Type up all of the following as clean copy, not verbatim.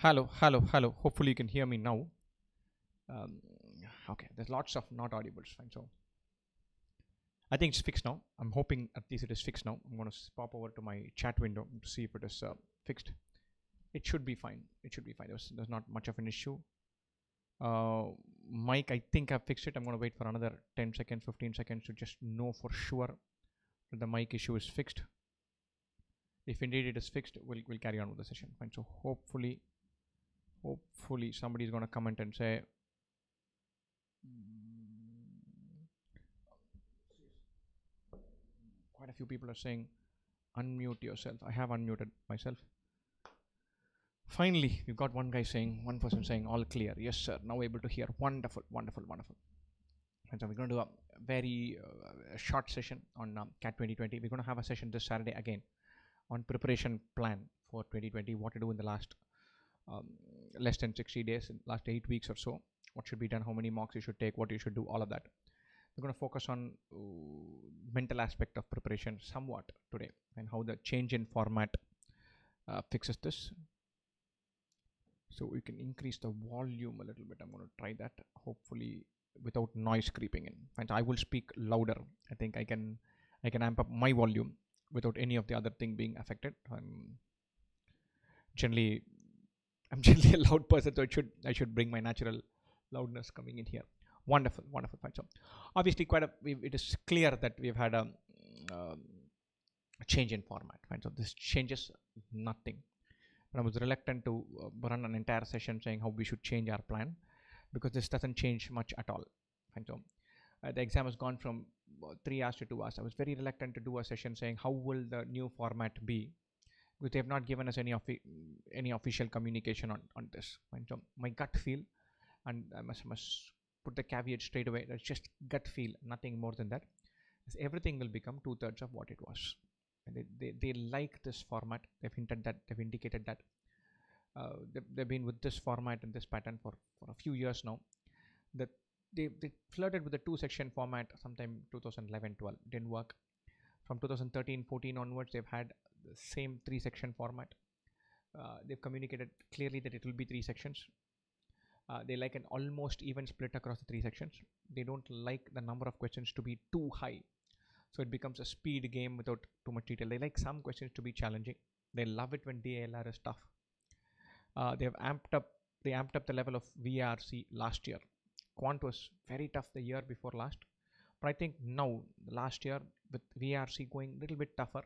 Hello, hello, hello. Hopefully you can hear me now. Um, okay, there's lots of not audibles. Fine. So I think it's fixed now. I'm hoping at least it is fixed now. I'm going to pop over to my chat window to see if it is fixed. It should be fine. It should be fine. There's not much of an issue. Mike, I think I've fixed it. I'm going to wait for another 10 seconds, 15 seconds to just know for sure that the mic issue is fixed. If indeed it is fixed, we'll carry on with the session. Fine. So hopefully somebody is going to comment and say quite a few people are saying unmute yourself. I have unmuted myself. Finally, we've got one person saying all clear. Yes, sir. Now able to hear. Wonderful, wonderful, wonderful. And so we're going to do a very short session on CAT 2020. We're going to have a session this Saturday again on preparation plan for 2020. What to do in the last less than 60 days, in last 8 weeks or so. What should be done? How many mocks you should take? What you should do? All of that. We're going to focus on mental aspect of preparation somewhat today and how the change in format fixes this. So we can increase the volume a little bit. I'm going to try that, hopefully without noise creeping in. And I will speak louder. I think I can amp up my volume without any of the other thing being affected. I'm generally a loud person, so I should bring my natural loudness coming in here. Wonderful, wonderful. Fine. So obviously it is clear that we've had a change in format. Fine. So this changes nothing. And I was reluctant to run an entire session saying how we should change our plan, because this doesn't change much at all. Fine. So the exam has gone from 3 hours to 2 hours. I was very reluctant to do a session saying how will the new format be, because they have not given us any official communication on this. Fine. So my gut feel, and I must put the caveat straight away, that's just gut feel, nothing more than that, is everything will become 2/3 of what it was. And they like this format. They've hinted that, they've indicated that. They've been with this format and this pattern for a few years now. That they flirted with the 2-section format sometime 2011-12, didn't work. From 2013-14 onwards, they've had the same 3-section format. They've communicated clearly that it will be 3 sections. They like an almost even split across the 3 sections. They don't like the number of questions to be too high, so it becomes a speed game without too much detail. They like some questions to be challenging. They love it when DALR is tough. They amped up the level of VRC last year. Quant was very tough the year before last, but I think now last year with VRC going a little bit tougher,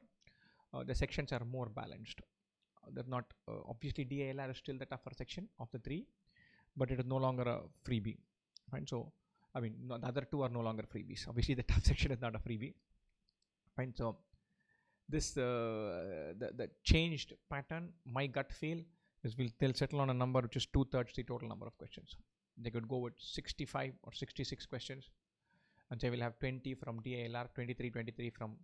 the sections are more balanced. They're not obviously DALR is still the tougher section of the 3, but it is no longer a freebie. Right? So I mean, the other 2 are no longer freebies. Obviously the tough section is not a freebie. Right? So this the changed pattern, my gut feel is they'll settle on a number which is 2/3 the total number of questions. They could go with 65 or 66 questions, and they will have 20 from DALR, 23 from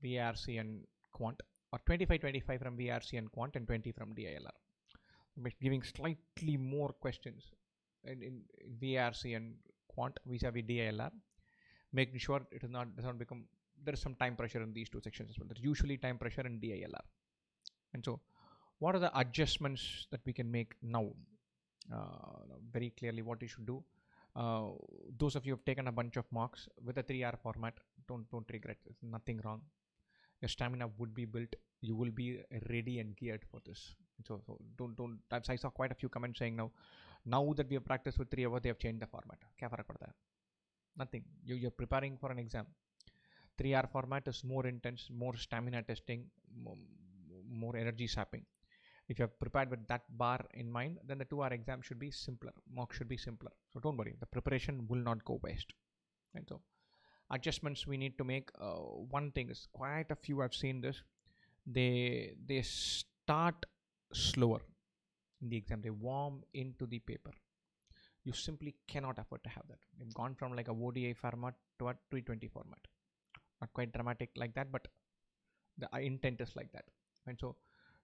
VRC and Quant, or 25 from VRC and Quant, and 20 from DALR. But giving slightly more questions in VRC and Quant vis-a-vis DALR, making sure it does not become, there is some time pressure in these 2 sections as well. There's usually time pressure in DALR. And so what are the adjustments that we can make now? Very clearly what you should do. Those of you who have taken a bunch of mocks with a 3-hour format, don't regret. There's nothing wrong. Your stamina would be built. You will be ready and geared for this. So don't. I saw quite a few comments saying now that we have practiced with 3 hours, they have changed the format. Kya farak padta hai? Nothing. You're preparing for an exam. 3-hour format is more intense, more stamina testing, more energy sapping. If you have prepared with that bar in mind, then the 2-hour exam should be simpler. Mock should be simpler. So don't worry, the preparation will not go waste. And so adjustments we need to make. One thing is, quite a few I've seen this. They start slower in the exam. They warm into the paper. You simply cannot afford to have that. They've gone from like a ODI format to a T20 format. Not quite dramatic like that, but the intent is like that. And so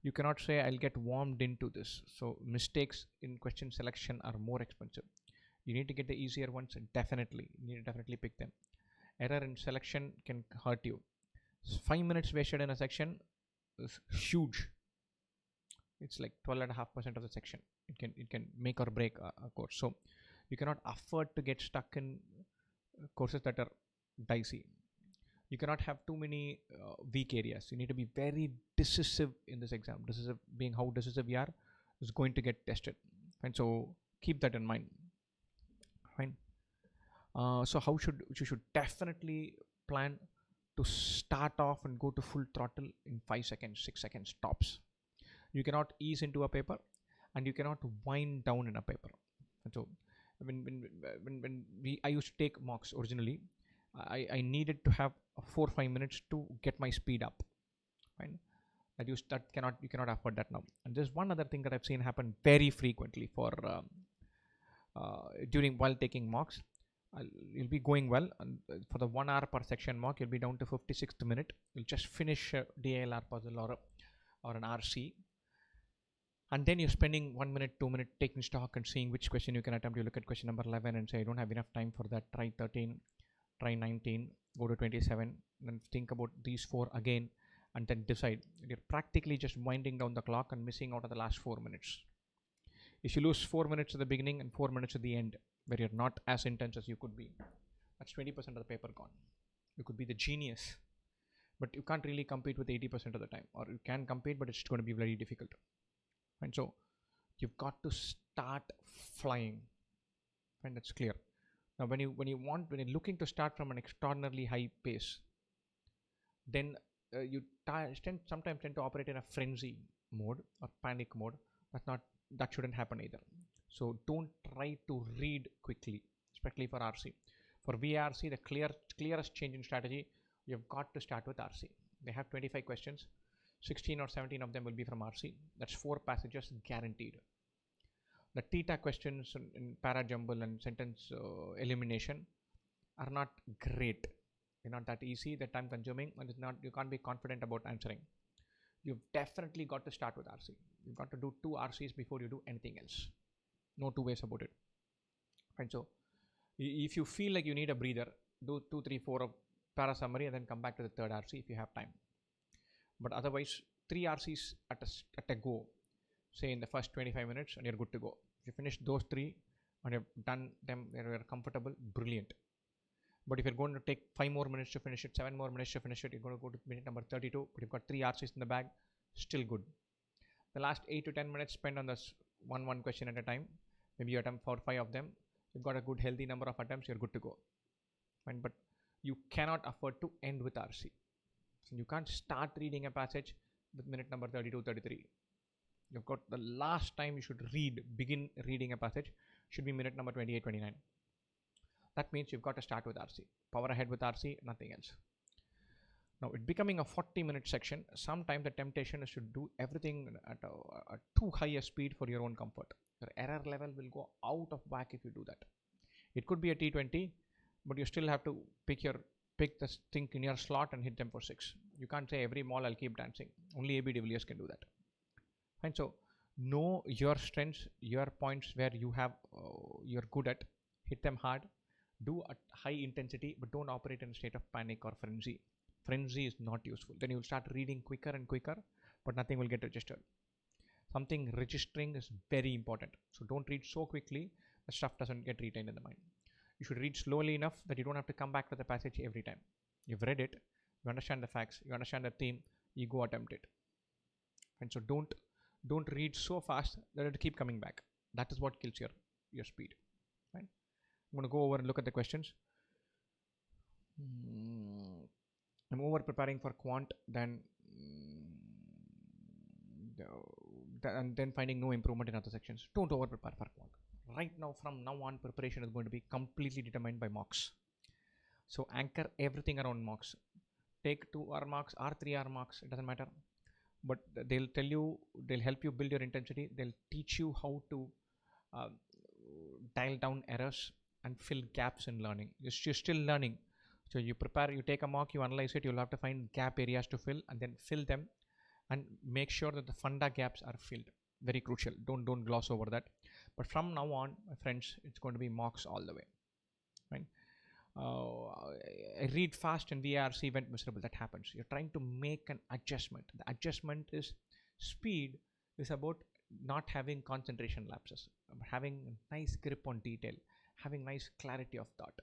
you cannot say I'll get warmed into this. So mistakes in question selection are more expensive. You need to get the easier ones. Definitely, you need to definitely pick them. Error in selection can hurt you. 5 minutes wasted in a section is huge. It's like 12.5% of the section. It can make or break a course. So you cannot afford to get stuck in courses that are dicey. You cannot have too many weak areas. You need to be very decisive in this exam. Decisive being how decisive you are is going to get tested. And so keep that in mind. Fine. So how should you should definitely plan to start off and go to full throttle in 5 seconds, 6 seconds tops. You cannot ease into a paper, and you cannot wind down in a paper. And so when I used to take mocks originally, I needed to have 4 or 5 minutes to get my speed up. Fine. You cannot afford that now. And there's one other thing that I've seen happen very frequently for during while taking mocks. You'll be going well, and for the 1 hour per section mock, you'll be down to 56th minute. You'll just finish a DILR puzzle or an RC, and then you're spending 1 minute, 2 minutes taking stock and seeing which question you can attempt. You look at question number 11 and say, I don't have enough time for that. Try 13, try 19, go to 27, then think about these 4 again, and then decide. You're practically just winding down the clock and missing out of the last 4 minutes. If you lose 4 minutes at the beginning and 4 minutes at the end, where you're not as intense as you could be, that's 20% of the paper gone. You could be the genius, but you can't really compete with 80% of the time, or you can compete, but it's going to be very difficult. And so you've got to start flying, and that's clear. Now when you're looking to start from an extraordinarily high pace, then you sometimes tend to operate in a frenzy mode or panic mode. That shouldn't happen either. So don't try to read quickly, especially for RC. For VRC, the clearest change in strategy, you've got to start with RC. They have 25 questions. 16 or 17 of them will be from RC. That's 4 passages guaranteed. The theta questions in para-jumble and sentence elimination are not great. They're not that easy. They're time consuming, and you can't be confident about answering. You've definitely got to start with RC. You've got to do 2 RCs before you do anything else. No two ways about it. Right. So if you feel like you need a breather, do 2, 3, 4 of para summary and then come back to the 3rd RC if you have time. But otherwise, 3 RCs at a go, say in the first 25 minutes, and you're good to go. If you finish those 3 and you've done them, you're comfortable, brilliant. But if you're going to take 5 more minutes to finish it, 7 more minutes to finish it, you're going to go to minute number 32, but you've got 3 RCs in the bag, still good. The last 8 to 10 minutes spent on this one question at a time. Maybe you attempt 4 or 5 of them. You've got a good healthy number of attempts, you're good to go. Fine, but you cannot afford to end with RC. So you can't start reading a passage with minute number 32, 33. You've got the last time you should begin reading a passage should be minute number 28, 29. That means you've got to start with RC. Power ahead with RC, nothing else. Now, it becoming a 40-minute section, sometimes the temptation is to do everything at a too high a speed for your own comfort. Your error level will go out of whack if you do that. It could be a T20, but you still have to pick this thing in your slot and hit them for 6. You can't say every mall I'll keep dancing. Only AB de Villiers can do that. And so know your strengths, your points where you're good at, hit them hard, do at high intensity, but don't operate in a state of panic or frenzy. Frenzy is not useful. Then you'll start reading quicker and quicker, but nothing will get registered. Something registering is very important. So don't read so quickly the stuff doesn't get retained in the mind. You should read slowly enough that you don't have to come back to the passage every time. You've read it, you understand the facts, you understand the theme, you go attempt it. And so don't read so fast that it'll keep coming back. That is what kills your speed. Right? I'm going to go over and look at the questions. I'm over preparing for quant and then finding no improvement in other sections. Don't over prepare for quant. Right now, from now on, preparation is going to be completely determined by mocks. So anchor everything around mocks. Take 2R marks or 3R marks, it doesn't matter. But they'll help you build your intensity. They'll teach you how to dial down errors and fill gaps in learning. You're still learning. So you prepare, you take a mock, you analyze it, you'll have to find gap areas to fill and then fill them and make sure that the funda gaps are filled. Very crucial. Don't gloss over that. But from now on, my friends, it's going to be mocks all the way. Right? I read fast and VRC went miserable. That happens. You're trying to make an adjustment. The adjustment is speed is about not having concentration lapses, but having nice grip on detail, having nice clarity of thought.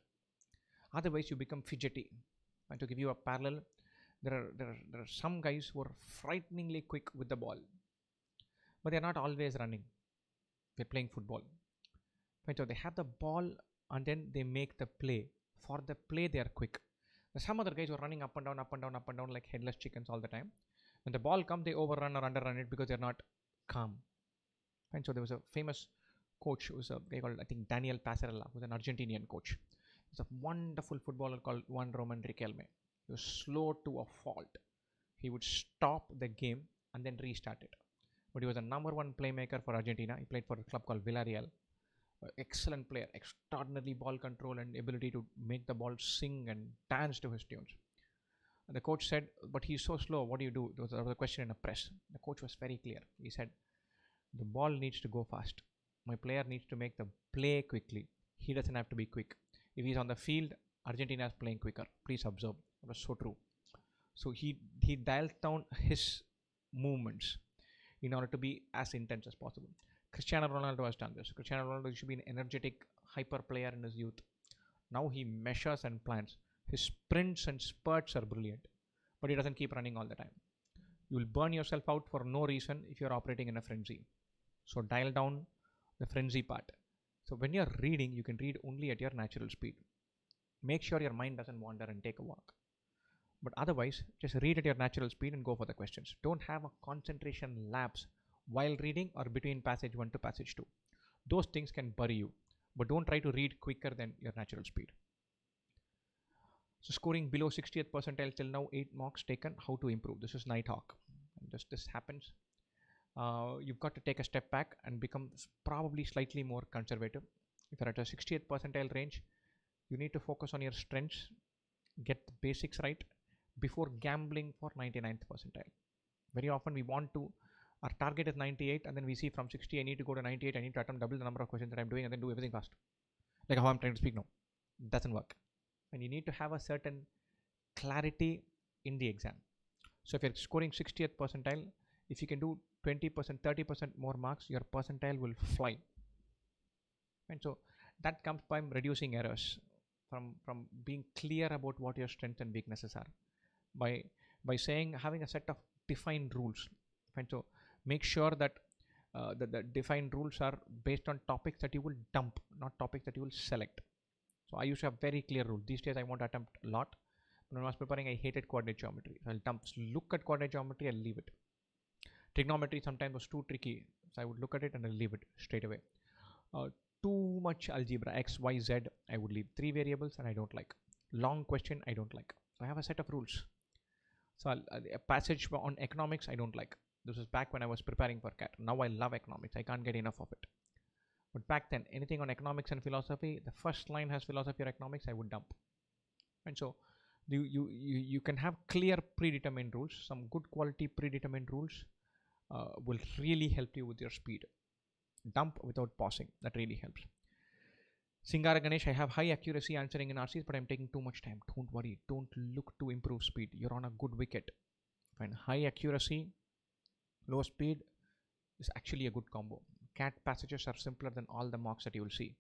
Otherwise, you become fidgety. And to give you a parallel, there are some guys who are frighteningly quick with the ball, but they're not always running. They're playing football. Right? So they have the ball and then they make the play. For the play, they are quick. There's some other guys who are running up and down, up and down, up and down like headless chickens all the time. When the ball comes, they overrun or underrun it because they're not calm. And so there was a famous coach who was a guy called, I think, Daniel Passarella, who was an Argentinian coach. He's a wonderful footballer called Juan Roman Riquelme. He was slow to a fault. He would stop the game and then restart it. But he was the number one playmaker for Argentina. He played for a club called Villarreal. Excellent player, extraordinary ball control and ability to make the ball sing and dance to his tunes. And the coach said, but he's so slow, what do you do? There was a question in a press. The coach was very clear. He said, the ball needs to go fast. My player needs to make the play quickly. He doesn't have to be quick. If he's on the field, Argentina is playing quicker. Please observe. It was so true. So he dialed down his movements in order to be as intense as possible. Cristiano Ronaldo has done this. Cristiano Ronaldo used to be an energetic, hyper player in his youth. Now he measures and plans. His sprints and spurts are brilliant, but he doesn't keep running all the time. You will burn yourself out for no reason if you're operating in a frenzy. So dial down the frenzy part. So when you're reading, you can read only at your natural speed. Make sure your mind doesn't wander and take a walk. But otherwise, just read at your natural speed and go for the questions. Don't have a concentration lapse while reading or between passage 1 to passage 2. Those things can bury you, but don't try to read quicker than your natural speed. So scoring below 60th percentile till now, 8 marks taken. How to improve? This is Nighthawk. This happens. You've got to take a step back and become probably slightly more conservative. If you're at a 60th percentile range, you need to focus on your strengths, get the basics right before gambling for 99th percentile. Very often we want to, our target is 98 and then we see from 60 I need to go to 98, I need to attempt double the number of questions that I'm doing and then do everything fast. Like how I'm trying to speak now. It doesn't work. And you need to have a certain clarity in the exam. So if you're scoring 60th percentile, if you can do 20%, 30% more marks, your percentile will fly. And so that comes by reducing errors, from being clear about what your strengths and weaknesses are, by saying, having a set of defined rules. And so make sure that the defined rules are based on topics that you will dump, not topics that you will select. So I used to have very clear rule. These days I want to attempt a lot. When I was preparing, I hated coordinate geometry. So I'll dump, look at coordinate geometry, I'll leave it. Trigonometry sometimes was too tricky, so I would look at it and I'll leave it straight away. Too much algebra, x, y, z, I would leave. 3 variables and I don't like. Long question, I don't like. So I have a set of rules. So a passage on economics, I don't like. This was back when I was preparing for CAT. Now I love economics. I can't get enough of it. But back then, anything on economics and philosophy, the first line has philosophy or economics, I would dump. And so you can have clear predetermined rules. Some good quality predetermined rules will really help you with your speed. Dump without pausing. That really helps. Singara Ganesh, I have high accuracy answering in RCs, but I'm taking too much time. Don't worry. Don't look to improve speed. You're on a good wicket. Fine. High accuracy, low speed is actually a good combo. CAT passages are simpler than all the mocks that you will see.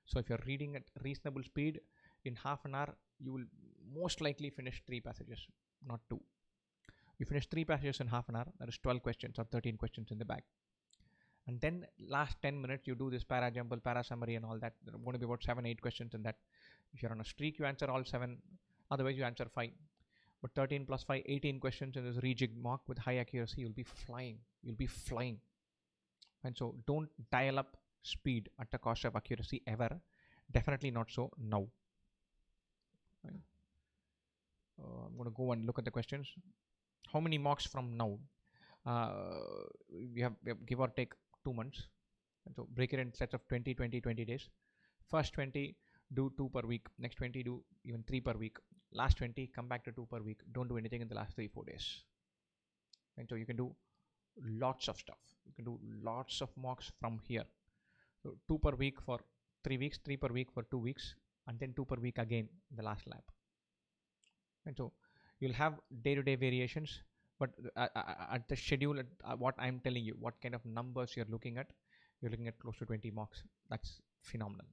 So if you're reading at reasonable speed, in half an hour, you will most likely finish 3 passages, not 2. You finish 3 passages in half an hour, that is 12 questions or 13 questions in the bag. And then last 10 minutes, you do this para jumble, para summary and all that. There are going to be about 7-8 questions in that. If you're on a streak, you answer all 7. Otherwise, you answer 5. But 13 plus 5, 18 questions in this rejigged mock with high accuracy, you'll be flying. You'll be flying. And so don't dial up speed at the cost of accuracy ever. Definitely not so now. I'm going to go and look at the questions. How many mocks from now? We have give or take 2 months. And so break it in sets of 20, 20, 20 days. First 20, do 2 per week. Next 20, do even 3 per week. Last 20, come back to 2 per week. Don't do anything in the last 3-4 days. And so you can do lots of stuff. You can do lots of mocks from here. So 2 per week for 3 weeks, 3 per week for 2 weeks, and then 2 per week again in the last lap. And so you'll have day-to-day variations, But at the schedule, what I'm telling you, what kind of numbers you're looking at, you're looking at close to 20 marks. That's phenomenal.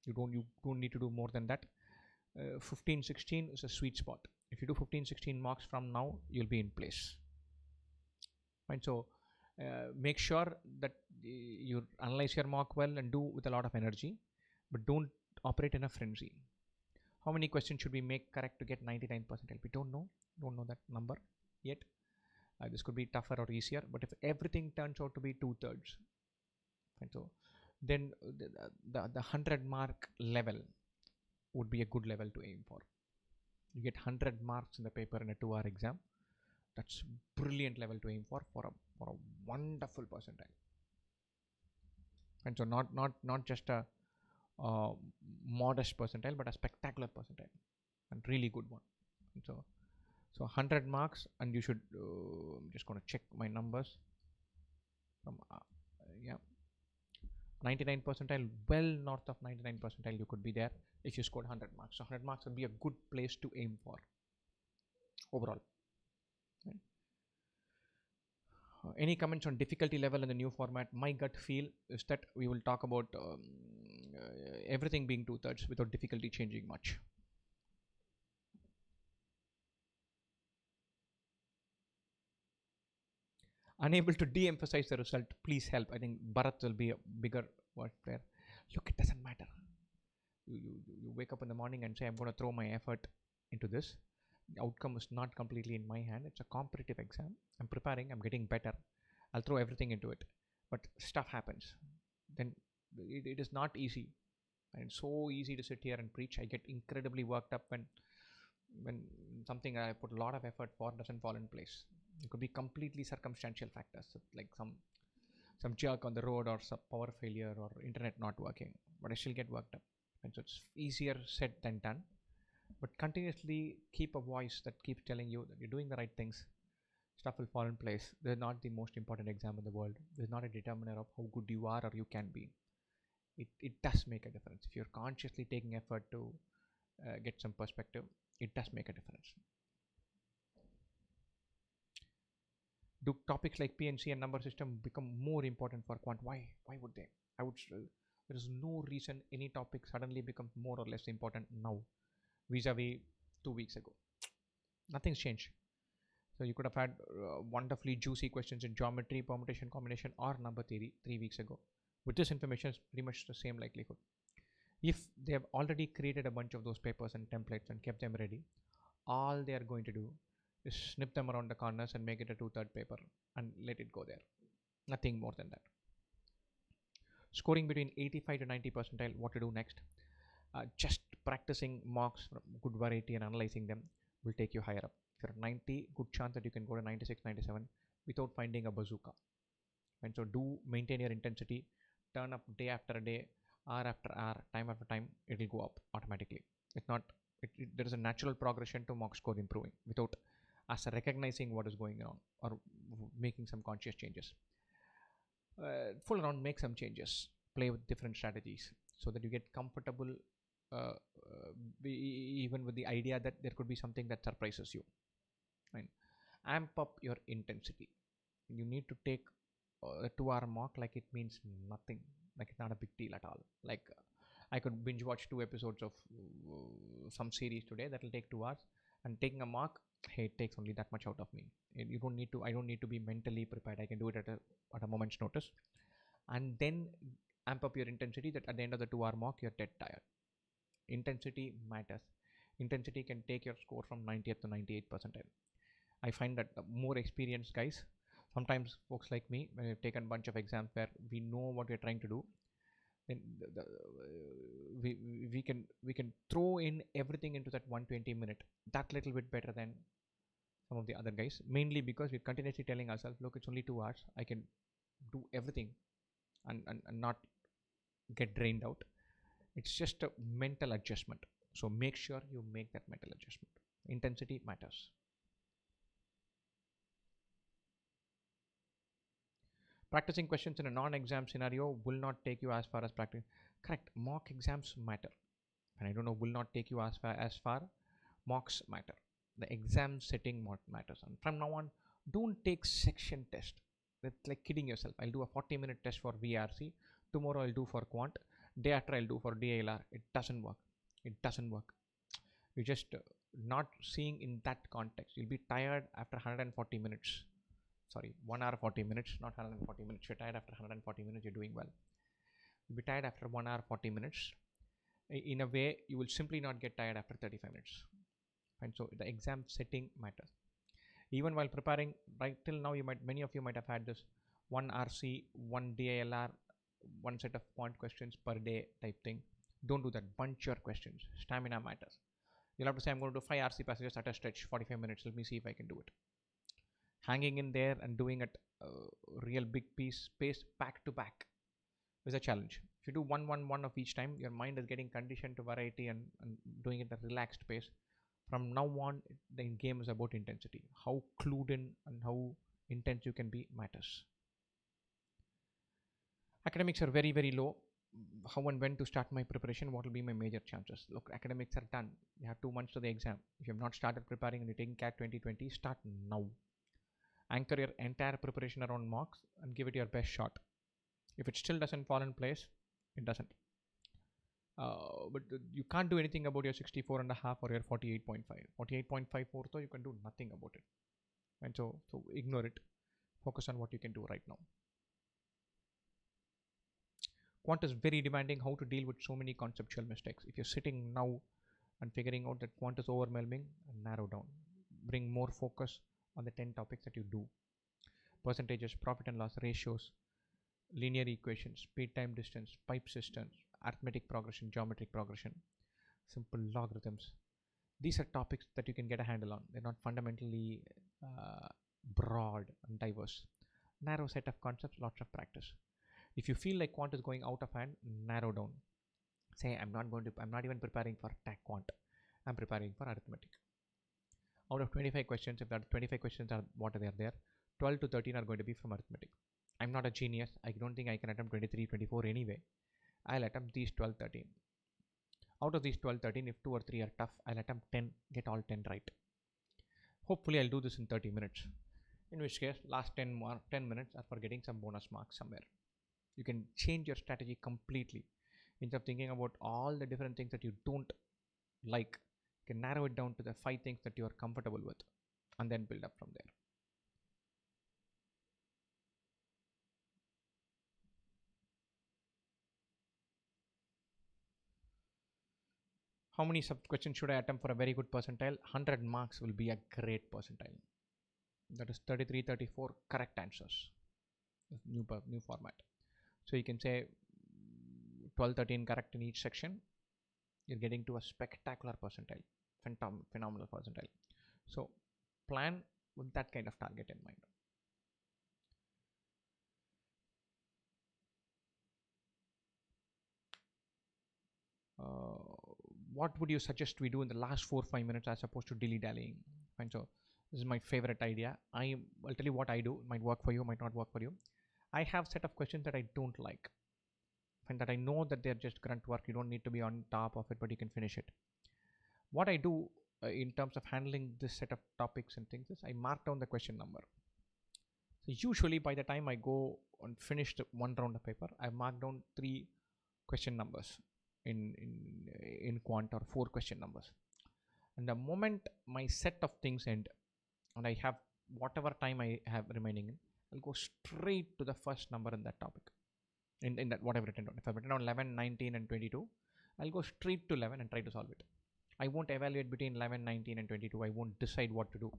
You don't need to do more than that. 15 16 is a sweet spot. If you do 15 16 marks from now, you'll be in place. Fine. So make sure that you analyze your mark well and do with a lot of energy, but don't operate in a frenzy. How many questions should we make correct to get 99 percentile? We don't know that number yet. This could be tougher or easier, but if everything turns out to be 2/3, so then the 100 mark level would be a good level to aim for. You get 100 marks in the paper in a 2-hour exam. That's brilliant level to aim for a wonderful percentile. And so not just a modest percentile, but a spectacular percentile, and really good one. And so 100 marks, and you should I'm just going to check my numbers from yeah, 99 percentile, well north of 99 percentile you could be there if you scored 100 marks. So 100 marks would be a good place to aim for overall. Right? Any comments on difficulty level in the new format? My gut feel is that we will talk about everything being 2/3 without difficulty changing much. Unable to de-emphasize the result, please help. I think Bharat will be a bigger word there. Look, it doesn't matter. You wake up in the morning and say, I'm going to throw my effort into this. The outcome is not completely in my hand. It's a competitive exam. I'm preparing, I'm getting better. I'll throw everything into it. But stuff happens. Then it is not easy. And it's so easy to sit here and preach. I get incredibly worked up when something I put a lot of effort for doesn't fall in place. It could be completely circumstantial factors, like some jerk on the road, or some power failure, or internet not working, but I still get worked up. And so it's easier said than done. But continuously keep a voice that keeps telling you that you're doing the right things. Stuff will fall in place. They're not the most important exam in the world. They're not a determiner of how good you are or you can be. It does make a difference. If you're consciously taking effort to get some perspective, it does make a difference. Do topics like PNC and number system become more important for quant? Why would they? There is no reason any topic suddenly becomes more or less important now vis-a-vis 2 weeks ago. Nothing's changed. So you could have had wonderfully juicy questions in geometry, permutation, combination, or number theory 3 weeks ago. With this information, it's pretty much the same likelihood. If they have already created a bunch of those papers and templates and kept them ready, all they are going to do is snip them around the corners and make it a 2/3 paper and let it go there. Nothing more than that. Scoring between 85 to 90 percentile, what to do next? Just practicing mocks from good variety and analyzing them will take you higher up. If you're at 90, good chance that you can go to 96, 97 without finding a bazooka. And so do maintain your intensity, turn up day after day, hour after hour, time after time, it will go up automatically. It's not, there is a natural progression to mock score improving without us recognizing what is going on or making some conscious changes. Fool around, make some changes, play with different strategies so that you get comfortable even with the idea that there could be something that surprises you. Right? Amp up your intensity. You need to take a 2-hour mock like it means nothing, like it's not a big deal at all. Like I could binge watch 2 episodes of some series today that will take 2 hours, and taking a mock, hey, it takes only that much out of me. You don't need to, I don't need to be mentally prepared. I can do it at a moment's notice. And then amp up your intensity that at the end of the 2-hour mock, you're dead tired. Intensity matters. Intensity can take your score from 90th to 98 percentile. I find that the more experienced guys, sometimes folks like me, when we've taken a bunch of exams where we know what we're trying to do, then we can throw in everything into that 120 minute, that little bit better than some of the other guys, mainly because we're continuously telling ourselves, look, it's only 2 hours, I can do everything and not get drained out. It's just a mental adjustment. So make sure you make that mental adjustment. Intensity matters. Practicing questions in a non-exam scenario will not take you as far as practice. Correct. Mock exams matter. And I don't know, will not take you as far. Mocks matter. The exam setting matters. And from now on, Don't take section test. It's like kidding yourself. I'll do a 40-minute test for VRC. Tomorrow I'll do for quant. Day after I'll do for DLR. It doesn't work. It doesn't work. You're just not seeing in that context. You'll be tired after 140 minutes. Sorry, 1 hour 40 minutes, not 140 minutes. You're tired after 140 minutes. You're doing well. You'll be tired after 1 hour 40 minutes. In a way, you will simply not get tired after 35 minutes. And so the exam setting matters. Even while preparing, right till now, many of you might have had this one RC, one DILR, one set of quant questions per day type thing. Don't do that. Bunch your questions. Stamina matters. You'll have to say, I'm going to do 5 RC passages at a stretch, 45 minutes. Let me see if I can do it. Hanging in there and doing it real big piece, pace back to back is a challenge. If you do one of each time, your mind is getting conditioned to variety and doing it at a relaxed pace. From now on, the game is about intensity. How clued in and how intense you can be matters. Academics are very, very low. How and when to start my preparation? What will be my major chances? Look, academics are done. You have 2 months to the exam. If you have not started preparing and you're taking CAT 2020, start now. Anchor your entire preparation around marks and give it your best shot. If it still doesn't fall in place, it doesn't. But you can't do anything about your 64.5 or your 48.5. 48.54, though, you can do nothing about it. And so ignore it. Focus on what you can do right now. Quant is very demanding. How to deal with so many conceptual mistakes. If you're sitting now and figuring out that quant is overwhelming, narrow down. Bring more focus on the 10 topics that you do. Percentages, profit and loss ratios, linear equations, speed, time, distance, pipe systems, arithmetic progression, geometric progression, simple logarithms. These are topics that you can get a handle on. They're not fundamentally broad and diverse. Narrow set of concepts, lots of practice. If you feel like quant is going out of hand, narrow down. Say, I'm not even preparing for TAC quant. I'm preparing for arithmetic. Out of 25 questions, if that 25 questions are what are there, 12 to 13 are going to be from arithmetic. I'm not a genius. I don't think I can attempt 23, 24 anyway. I'll attempt these 12, 13. Out of these 12, 13, if 2 or 3 are tough, I'll attempt 10, get all 10 right. Hopefully, I'll do this in 30 minutes. In which case, last 10 minutes are for getting some bonus marks somewhere. You can change your strategy completely. Instead of thinking about all the different things that you don't like, you can narrow it down to the 5 things that you are comfortable with and then build up from there. How many sub-questions should I attempt for a very good percentile? 100 marks will be a great percentile. That is 33, 34 correct answers. New format. So you can say 12, 13 correct in each section. You're getting to a spectacular percentile. Phenomenal percentile. So plan with that kind of target in mind. What would you suggest we do in the last 4-5 minutes as opposed to dilly-dallying? Fine. So this is my favorite idea. I'll tell you what I do. It might work for you, might not work for you. I have set of questions that I don't like. And that I know that they're just grunt work. You don't need to be on top of it, but you can finish it. What I do in terms of handling this set of topics and things is I mark down the question number. So usually by the time I go and finish one round of paper, I mark down 3 question numbers in quant, or 4 question numbers. And the moment my set of things end and I have whatever time I have remaining in, I'll go straight to the first number in that topic. In that whatever written down. If I've written down 11, 19 and 22, I'll go straight to 11 and try to solve it. I won't evaluate between 11, 19 and 22. I won't decide what to do.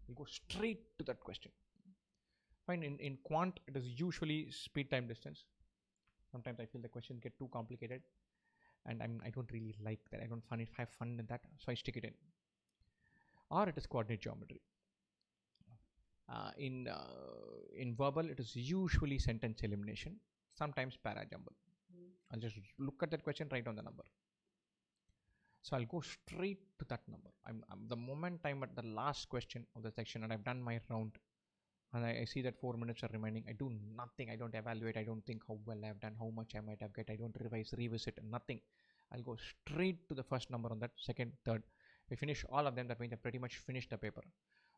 I'll go straight to that question. Fine. In quant, it is usually speed, time, distance. Sometimes I feel the questions get too complicated and I don't really like that. I don't have fun in that, so I stick it in. Or it is coordinate geometry. In verbal, it is usually sentence elimination, sometimes para jumble. I'll just look at that question, write down the number. So I'll go straight to that number. The moment I'm at the last question of the section and I've done my round and I see that 4 minutes are remaining, I do nothing. I don't evaluate. I don't think how well I've done, how much I might have get. I don't revisit, nothing. I'll go straight to the first number on that, second, third. If I finish all of them, that means I pretty much finished the paper.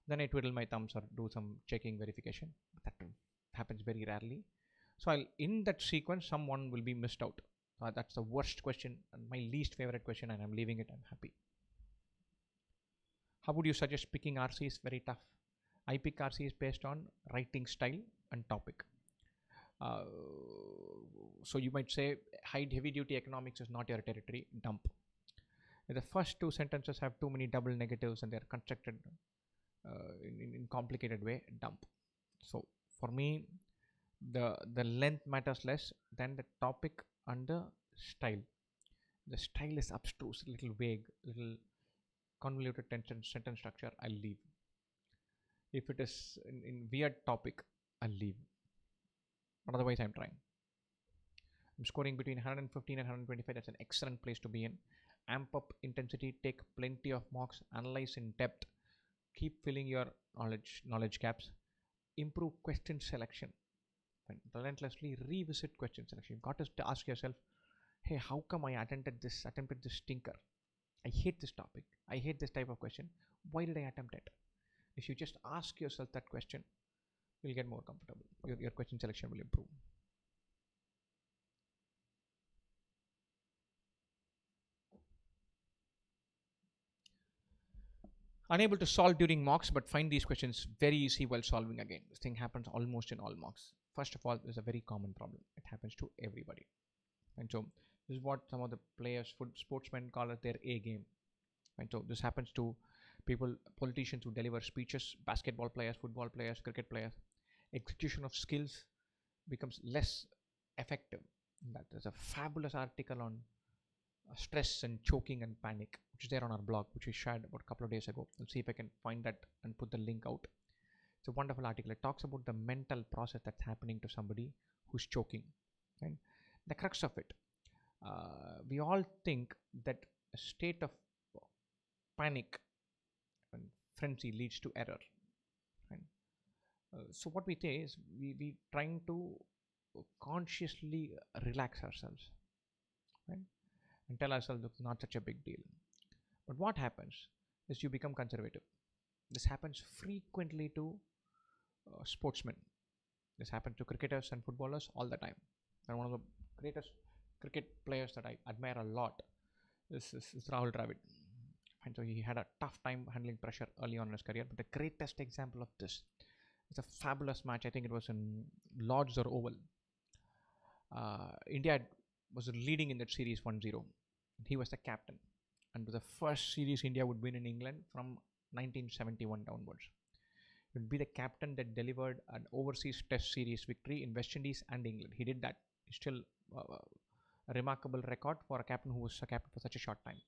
then I twiddle my thumbs or do some checking verification. But that happens very rarely. So in that sequence, someone will be missed out. That's the worst question and my least favorite question, and I'm leaving it. I'm happy. How would you suggest picking RC is very tough. I pick RC is based on writing style and topic. Uh, so you might say heavy duty economics is not your territory, dump. The first two sentences have too many double negatives and they're constructed in complicated way, dump. So for me, the length matters less than the topic and the style. The style is abstruse, little vague, little convoluted sentence structure, I'll leave. If it is in weird topic, I'll leave. But otherwise, I'm trying. I'm scoring between 115 and 125. That's an excellent place to be in. Amp up intensity, take plenty of mocks, analyze in depth, keep filling your knowledge gaps, improve question selection, and relentlessly revisit question selection. You've got to ask yourself, hey, how come I attempted this stinker? I hate this topic. I hate this type of question. Why did I attempt it? If you just ask yourself that question, you'll get more comfortable. Your question selection will improve. Unable to solve during mocks, but find these questions very easy while solving again. This thing happens almost in all mocks. First of all, there's a very common problem. It happens to everybody. And so this is what some of the players, sportsmen call it their A game. And so this happens to people, politicians who deliver speeches, basketball players, football players, cricket players. Execution of skills becomes less effective. There's a fabulous article on stress and choking and panic, which is there on our blog, which we shared about a couple of days ago. I'll see if I can find that and put the link out. It's a wonderful article. It talks about the mental process that's happening to somebody who's choking. Right? The crux of it, we all think that a state of panic and frenzy leads to error. Right? So what we say is we trying to consciously relax ourselves. Right? And tell ourselves it's not such a big deal. But what happens is you become conservative. This happens frequently to sportsmen. This happens to cricketers and footballers all the time. And one of the greatest cricket players that I admire a lot is Rahul Dravid. And so he had a tough time handling pressure early on in his career. But the greatest example of this is a fabulous match. I think it was in Lords or Oval. India was leading in that series 1-0. He was the captain, and it was the first series India would win in England from 1971 downwards. He would be the captain that delivered an overseas test series victory in West Indies and England. He did that. It's still a remarkable record for a captain who was a captain for such a short time.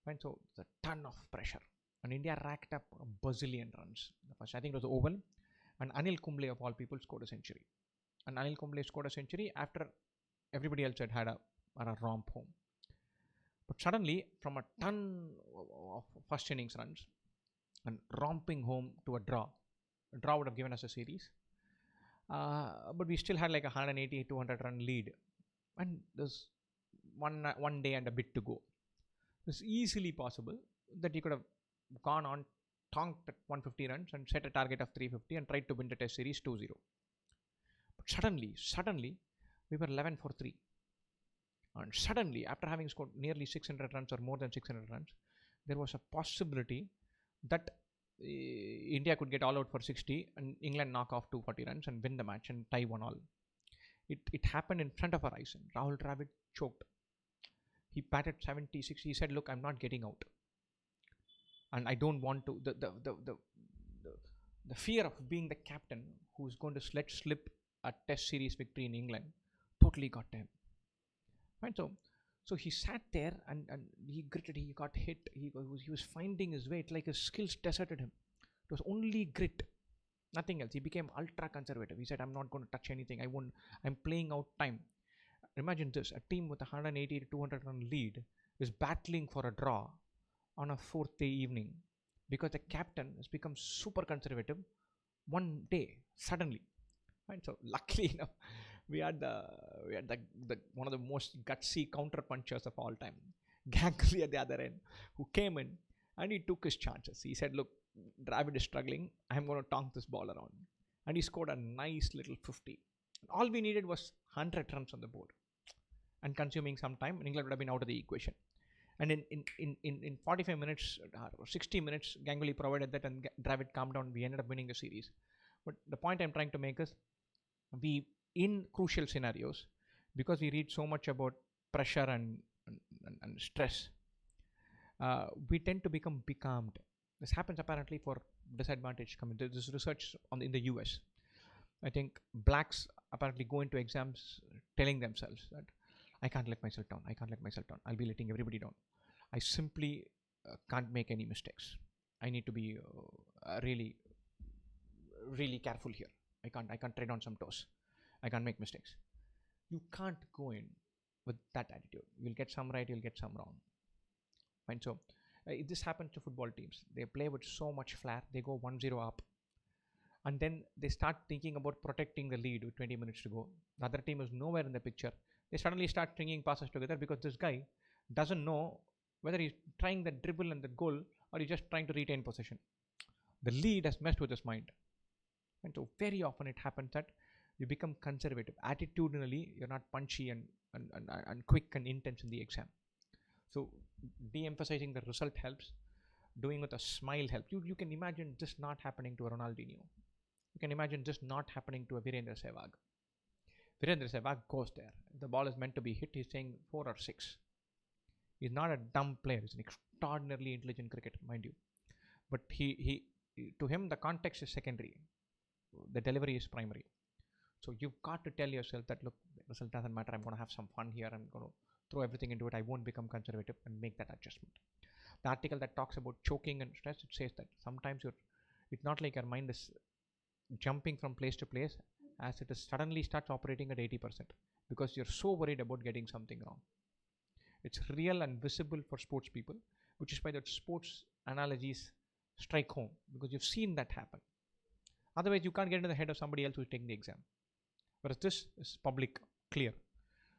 And so it's a ton of pressure, and India racked up a bazillion runs. The first, I think it was Oval, and Anil Kumble of all people scored a century. And Anil Kumble scored a century after everybody else had a romp home. But suddenly, from a ton of first innings runs and romping home to a draw would have given us a series. But we still had like a 180, 200 run lead. And there's one day and a bit to go. It's easily possible that you could have gone on, tonked at 150 runs and set a target of 350 and tried to win the test series 2-0. But suddenly, we were 11 for 3. And suddenly, after having scored nearly 600 runs or more than 600 runs, there was a possibility that India could get all out for 60 and England knock off 240 runs and win the match and tie 1-1. It happened in front of our eyes, and Rahul Dravid choked. He batted 76. He said, "Look, I'm not getting out, and I don't want to." The fear of being the captain who's going to let slip a test series victory in England totally got to him. Right, so he sat there and he gritted. He got hit. He was finding his way. It's like his skills deserted him. It was only grit, nothing else. He became ultra conservative. He said, "I'm not going to touch anything. I'm playing out time." Imagine this: a team with a 180 to 200 run lead is battling for a draw on a fourth day evening because the captain has become super conservative one day suddenly. Right, so luckily enough, we had the one of the most gutsy counter punchers of all time, Ganguly at the other end, who came in and he took his chances. He said, "Look, Dravid is struggling. I'm going to tonk this ball around. And he scored a nice little 50. All we needed was 100 runs on the board. And consuming some time, and England would have been out of the equation. And in 45 minutes or 60 minutes, Ganguly provided that and Dravid calmed down. We ended up winning the series. But the point I'm trying to make is, we, in crucial scenarios, because we read so much about pressure and stress, we tend to become becalmed. This happens apparently for disadvantaged communities. This research in the US. I think blacks apparently go into exams telling themselves that I can't let myself down. I can't let myself down. I'll be letting everybody down. I simply can't make any mistakes. I need to be really, really careful here. I can't tread on some toes. I can't make mistakes. You can't go in with that attitude. You'll get some right, you'll get some wrong. Fine. So this happens to football teams. They play with so much flair. They go 1-0 up. And then they start thinking about protecting the lead with 20 minutes to go. The other team is nowhere in the picture. They suddenly start stringing passes together because this guy doesn't know whether he's trying the dribble and the goal or he's just trying to retain possession. The lead has messed with his mind. And so very often it happens that you become conservative. Attitudinally, you're not punchy and quick and intense in the exam. So de-emphasizing the result helps. Doing with a smile helps. You can imagine this not happening to a Ronaldinho. You can imagine this not happening to a Virendra Sehwag. Virendra Sehwag goes there. If the ball is meant to be hit, he's saying 4 or 6. He's not a dumb player. He's an extraordinarily intelligent cricketer, mind you. But he to him, the context is secondary. The delivery is primary. So you've got to tell yourself that, look, the result doesn't matter. I'm going to have some fun here. I'm going to throw everything into it. I won't become conservative and make that adjustment. The article that talks about choking and stress, it says that sometimes it's not like your mind is jumping from place to place as it is suddenly starts operating at 80% because you're so worried about getting something wrong. It's real and visible for sports people, which is why that sports analogies strike home, because you've seen that happen. Otherwise, you can't get into the head of somebody else who's taking the exam. Whereas this is public, clear.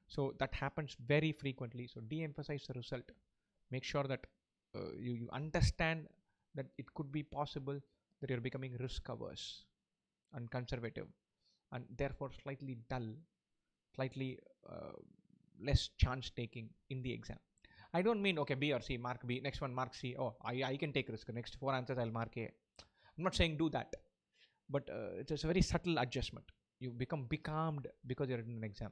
So that happens very frequently. So de-emphasize the result. Make sure that you understand that it could be possible that you're becoming risk averse and conservative and therefore slightly dull, slightly less chance taking in the exam. I don't mean, okay, B or C, mark B, next one mark C. Oh, I can take risk. Next 4 answers I'll mark A. I'm not saying do that, but it's a very subtle adjustment. You become becalmed because you're in an exam.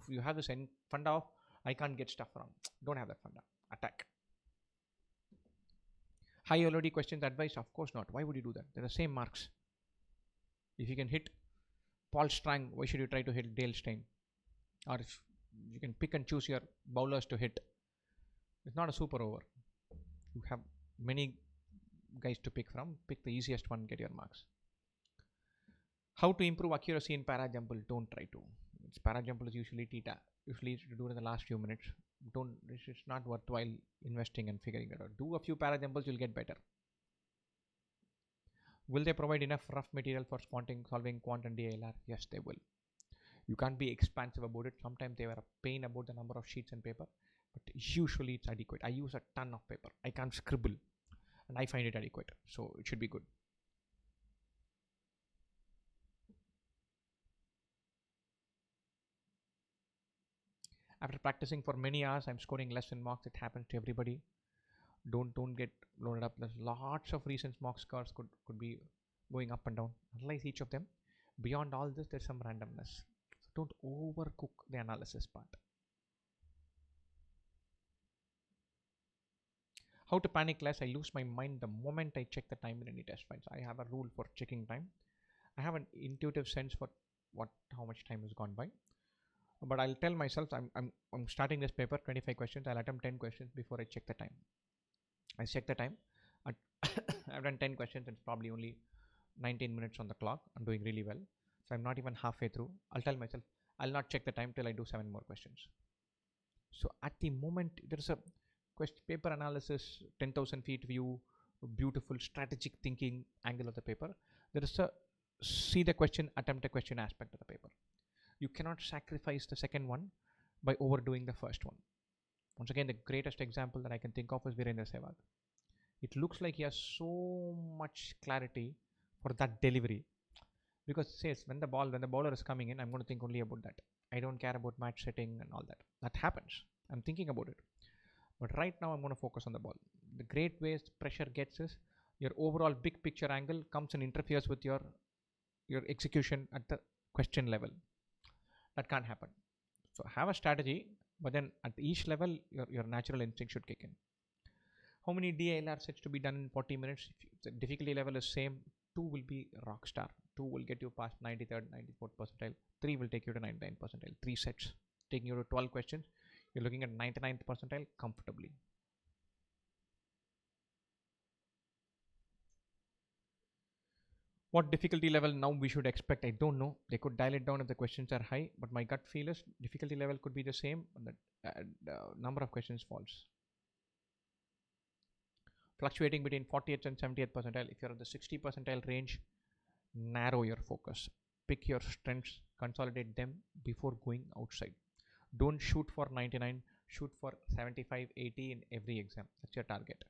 You have this funda of, I can't get stuff wrong. Don't have that funda. Attack. High LOD questions advice? Of course not. Why would you do that? They're the same marks. If you can hit Paul Strang, why should you try to hit Dale Steyn? Or if you can pick and choose your bowlers to hit, it's not a super over. You have many guys to pick from. Pick the easiest one, get your marks. How to improve accuracy in para jumble? Don't try to. Para jumble is usually theta. Usually you do it in the last few minutes. It's not worthwhile investing and figuring it out. Do a few para jumbles, you'll get better. Will they provide enough rough material for solving quant and iler? Yes, they will. You can't be expansive about it. Sometimes they were a pain about the number of sheets and paper, but usually it's adequate. I use a ton of paper. I can't scribble and I find it adequate. So it should be good. After practicing for many hours, I'm scoring less in mocks. It happens to everybody. Don't get loaded up. There's lots of recent mock scores could be going up and down. Analyze each of them. Beyond all this, there's some randomness. So don't overcook the analysis part. How to panic less? I lose my mind the moment I check the time in any test files. I have a rule for checking time. I have an intuitive sense for how much time has gone by. But I'll tell myself I'm starting this paper, 25 questions. I'll attempt 10 questions before I check the time. I check the time. I've done 10 questions. It's probably only 19 minutes on the clock. I'm doing really well. So I'm not even halfway through. I'll tell myself I'll not check the time till I do 7 more questions. So at the moment, there's a paper analysis, 10,000 feet view, beautiful strategic thinking angle of the paper. There is a see the question, attempt a question aspect of the paper. You cannot sacrifice the second one by overdoing the first one. Once again, the greatest example that I can think of is Virendra Sehwag. it looks like he has so much clarity for that delivery, because it says when the bowler is coming in, I'm going to think only about that. I don't care about match setting and all that. That happens. I'm thinking about it. But right now I'm going to focus on the ball. The great ways pressure gets is your overall big picture angle comes and interferes with your execution at the question level. That can't happen. So have a strategy, but then at each level your natural instinct should kick in. How many DILR sets to be done in 40 minutes? If the difficulty level is same, 2 will be rock star. 2 will get you past 93rd, 94th percentile. 3 will take you to 99th percentile. 3 sets taking you to 12 questions. You're looking at 99th percentile comfortably. What difficulty level now we should expect? I don't know. They could dial it down if the questions are high, but my gut feel is difficulty level could be the same, but the number of questions falls. Fluctuating between 40th and 70th percentile. If you're at the 60 percentile range, narrow your focus. Pick your strengths, consolidate them before going outside. Don't shoot for 99, shoot for 75, 80 in every exam. That's your target.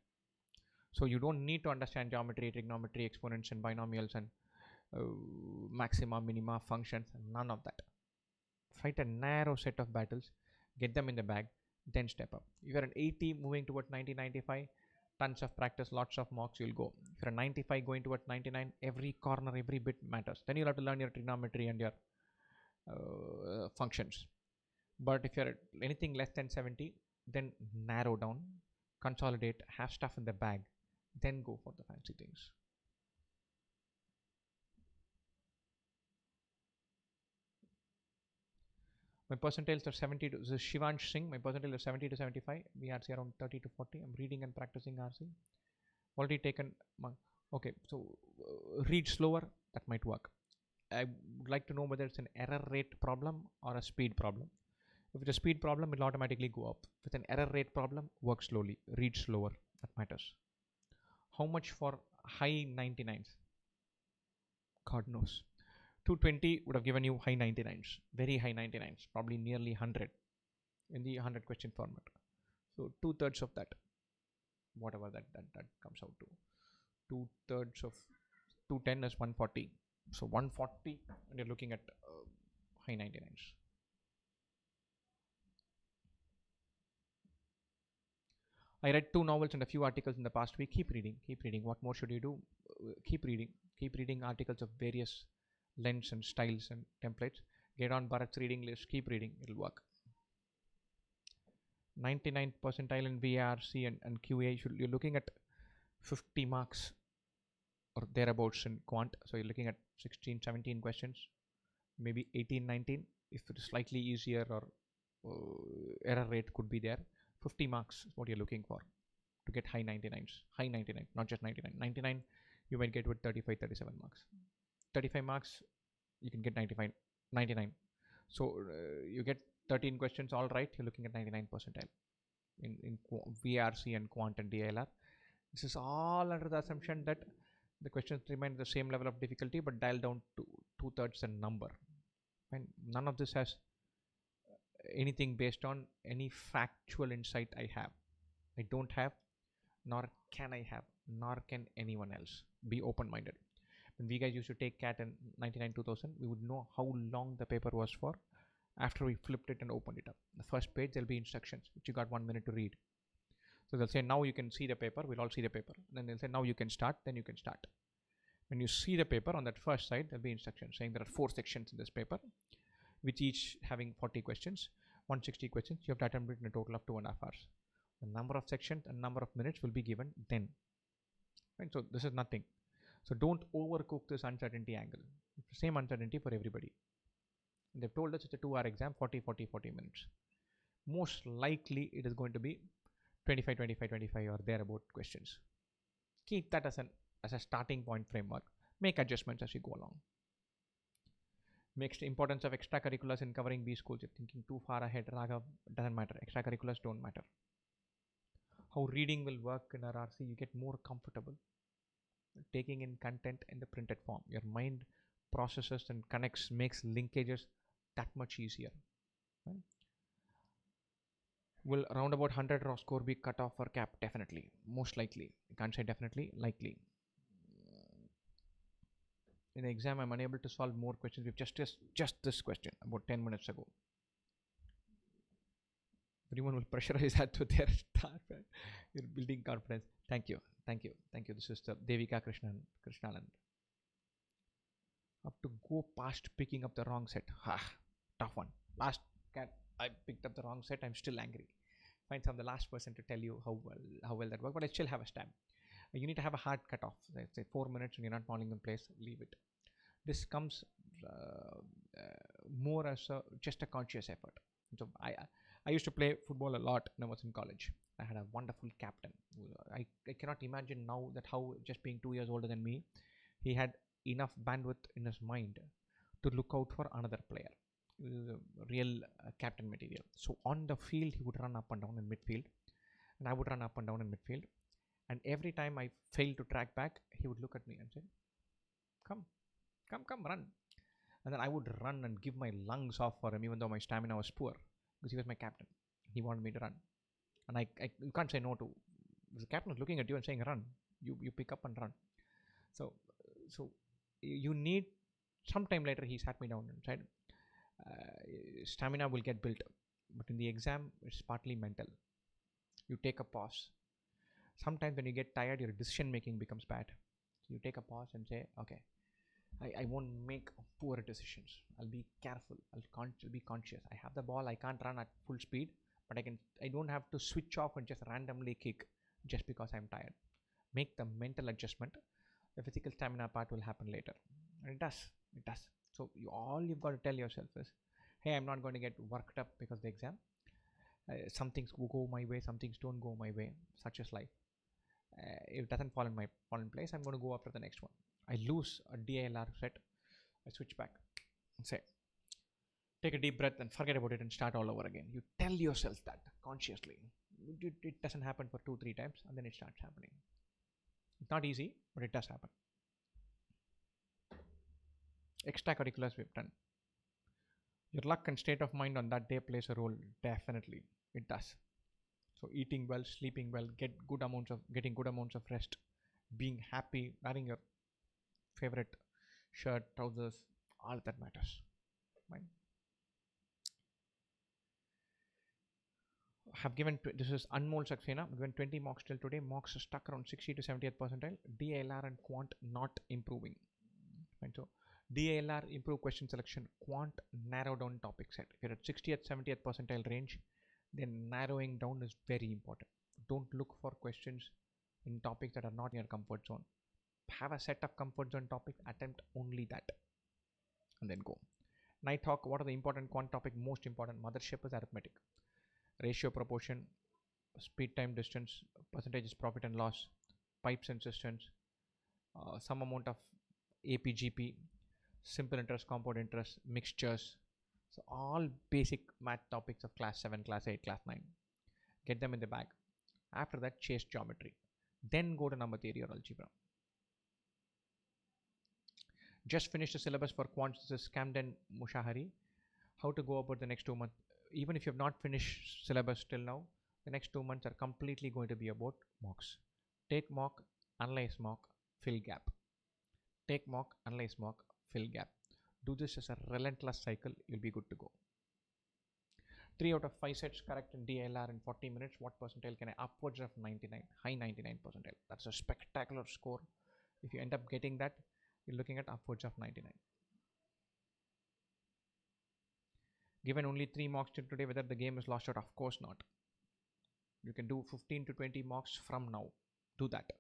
So you don't need to understand geometry, trigonometry, exponents and binomials and maxima, minima, functions, none of that. Fight a narrow set of battles, get them in the bag, then step up. If you're an 80 moving toward 90, 95, tons of practice, lots of mocks, you'll go. If you're a 95 going towards 99, every corner, every bit matters. Then you'll have to learn your trigonometry and your functions. But if you're at anything less than 70, then narrow down, consolidate, have stuff in the bag, then go for the fancy things. My percentiles are 70 to, this is Shivansh Singh, my percentile is 70 to 75, VRC around 30 to 40. I'm reading and practicing RC. Already taken, okay, so read slower, that might work. I would like to know whether it's an error rate problem or a speed problem. If it's a speed problem, it'll automatically go up. If it's an error rate problem, work slowly, read slower, that matters. How much for high 99s? God knows. 220 would have given you high 99s, very high 99s, probably nearly 100 in the 100 question format. So 2/3 of that, whatever that comes out to. 2/3 of 210 is 140. So 140, and you're looking at high 99s. I read 2 novels and a few articles in the past week. Keep reading, keep reading. What more should you do? Keep reading articles of various lengths and styles and templates. Get on Bharat's reading list, keep reading, it'll work. 99th percentile in VRC and QA, you're looking at 50 marks or thereabouts in quant. So you're looking at 16, 17 questions, maybe 18, 19. If it is slightly easier or error rate could be there. 50 marks is what you're looking for to get high 99s. High 99, not just 99. 99 you might get with 35, 37 marks. 35 marks you can get 99. So you get 13 questions all right, you're looking at 99 percentile in VRC and quant and DLR. This is all under the assumption that the questions remain the same level of difficulty but dial down to 2/3 the number. And none of this has anything based on any factual insight I have. I don't have, nor can I have, nor can anyone else. Be open-minded. When we guys used to take CAT in 99 2000, we would know how long the paper was for after we flipped it and opened it up. The first page there'll be instructions which you got 1 minute to read. So they'll say now you can see the paper, we'll all see the paper. Then they'll say now you can start, then you can start. When you see the paper on that first side, there'll be instructions saying there are 4 sections in this paper, which each having 40 questions, 160 questions. You have to attempt it in a total of 2.5 hours. The number of sections and number of minutes will be given then. Right? So this is nothing. So don't overcook this uncertainty angle. It's the same uncertainty for everybody. And they've told us it's a 2-hour exam, 40 minutes. Most likely it is going to be 25 or thereabout questions. Keep that as a starting point framework. Make adjustments as you go along. Next, importance of extracurriculars in covering B schools. You're thinking too far ahead, Raghav, doesn't matter. Extracurriculars don't matter. How reading will work in RRC, you get more comfortable taking in content in the printed form. Your mind processes and connects, makes linkages that much easier. Right? Will around about 100 raw score be cut off for cap? Definitely. Most likely. I can't say definitely, likely. In the exam, I'm unable to solve more questions. We've just this question about 10 minutes ago. Everyone will pressurize that to their start. You're building confidence. Thank you. Thank you. Thank you. This is the Devika Krishnaland. Have to go past picking up the wrong set. Tough one. Last cat, I picked up the wrong set. I'm still angry. Find some the last person to tell you how well that worked, but I still have a stab. You need to have a hard cutoff. Let's say 4 minutes and you're not falling in place. Leave it. This comes more as just a conscious effort. So I used to play football a lot when I was in college. I had a wonderful captain. I cannot imagine now that how just being 2 years older than me, he had enough bandwidth in his mind to look out for another player. Real captain material. So on the field, he would run up and down in midfield, and I would run up and down in midfield. And every time I failed to track back, he would look at me and say, come, run. And then I would run and give my lungs off for him, even though my stamina was poor, because he was my captain. He wanted me to run. And you can't say no to, the captain is looking at you and saying, run. You pick up and run. So you need, sometime later he sat me down and said, stamina will get built, but in the exam, it's partly mental. You take a pause. Sometimes when you get tired, your decision making becomes bad. So you take a pause and say, okay, I won't make poor decisions. I'll be careful. I'll be conscious. I have the ball. I can't run at full speed, but I don't have to switch off and just randomly kick just because I'm tired. Make the mental adjustment. The physical stamina part will happen later. And it does. So all you've got to tell yourself is, hey, I'm not going to get worked up because of the exam. Some things go my way, some things don't go my way. Such is life. If it doesn't fall in place, I'm going to go after the next one. I lose a DILR set, I switch back and say, take a deep breath and forget about it and start all over again. You tell yourself that consciously. It doesn't happen for 2-3 times and then it starts happening. It's not easy, but it does happen. Extracurriculars we've done. Your luck and state of mind on that day plays a role. Definitely, it does. So eating well, sleeping well, getting good amounts of rest, being happy, wearing your favorite shirt, trousers, all that matters. Right? Have given this is Anmol Saxena. Given 20 mocks till today. Mocks stuck around 60 to 70th percentile. DILR and quant not improving. Right? So DILR improve question selection. Quant narrow down topic set. If you're at 60th 70th percentile range, then narrowing down is very important. Don't look for questions in topics that are not in your comfort zone. Have a set of comfort zone topics, attempt only that, and then go. Nighthawk, what are the important quant topic? Most important, mothership is arithmetic. Ratio, proportion, speed, time, distance, percentages, profit and loss, pipes and systems, some amount of APGP, simple interest, compound interest, mixtures. So all basic math topics of class 7, class 8, class 9. Get them in the bag. After that, chase geometry. Then go to number theory or algebra. Just finished the syllabus for quants. This is Camden Mushahari. How to go about the next 2 months. Even if you have not finished syllabus till now, the next 2 months are completely going to be about mocks. Take mock, analyze mock, fill gap. Take mock, analyze mock, fill gap. Do this as a relentless cycle, you'll be good to go. 3 out of 5 sets correct in DILR in 40 minutes. What percentile can I? Upwards of 99, high 99 percentile. That's a spectacular score. If you end up getting that, you're looking at upwards of 99. Given only 3 mocks till today, whether the game is lost out? Of course not. You can do 15 to 20 mocks from now. Do that.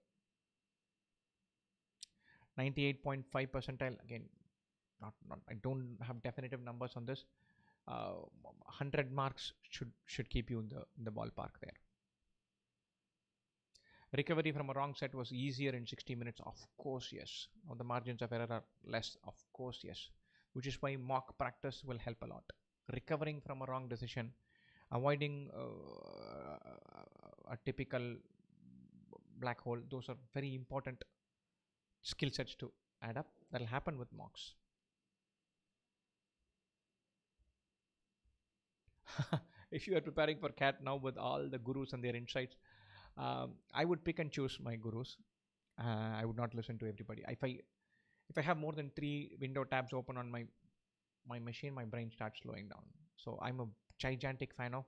98.5 percentile, again, not I don't have definitive numbers on this. 100 marks should keep you in the ballpark there. Recovery from a wrong set was easier in 60 minutes. Of course, yes. Now the margins of error are less. Of course, yes. Which is why mock practice will help a lot. Recovering from a wrong decision, avoiding a typical black hole. Those are very important skill sets to add up. That will happen with mocks. If you are preparing for cat now with all the gurus and their insights, I would pick and choose my gurus. I would not listen to everybody. If I have more than 3 window tabs open on my machine, my brain starts slowing down. So I'm a gigantic fan of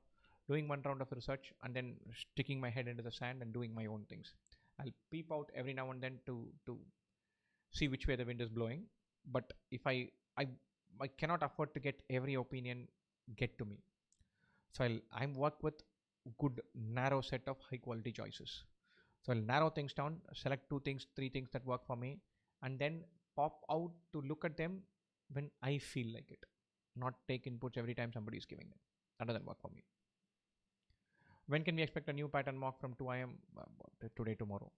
doing one round of research and then sticking my head into the sand and doing my own things. I'll peep out every now and then to see which way the wind is blowing. But if I cannot afford to get every opinion get to me. So I work with good narrow set of high quality choices. So I'll narrow things down, select 2 things, 3 things that work for me, and then pop out to look at them when I feel like it. Not take inputs every time somebody is giving them. That doesn't work for me. When can we expect a new pattern mock from 2 IM? Today, tomorrow.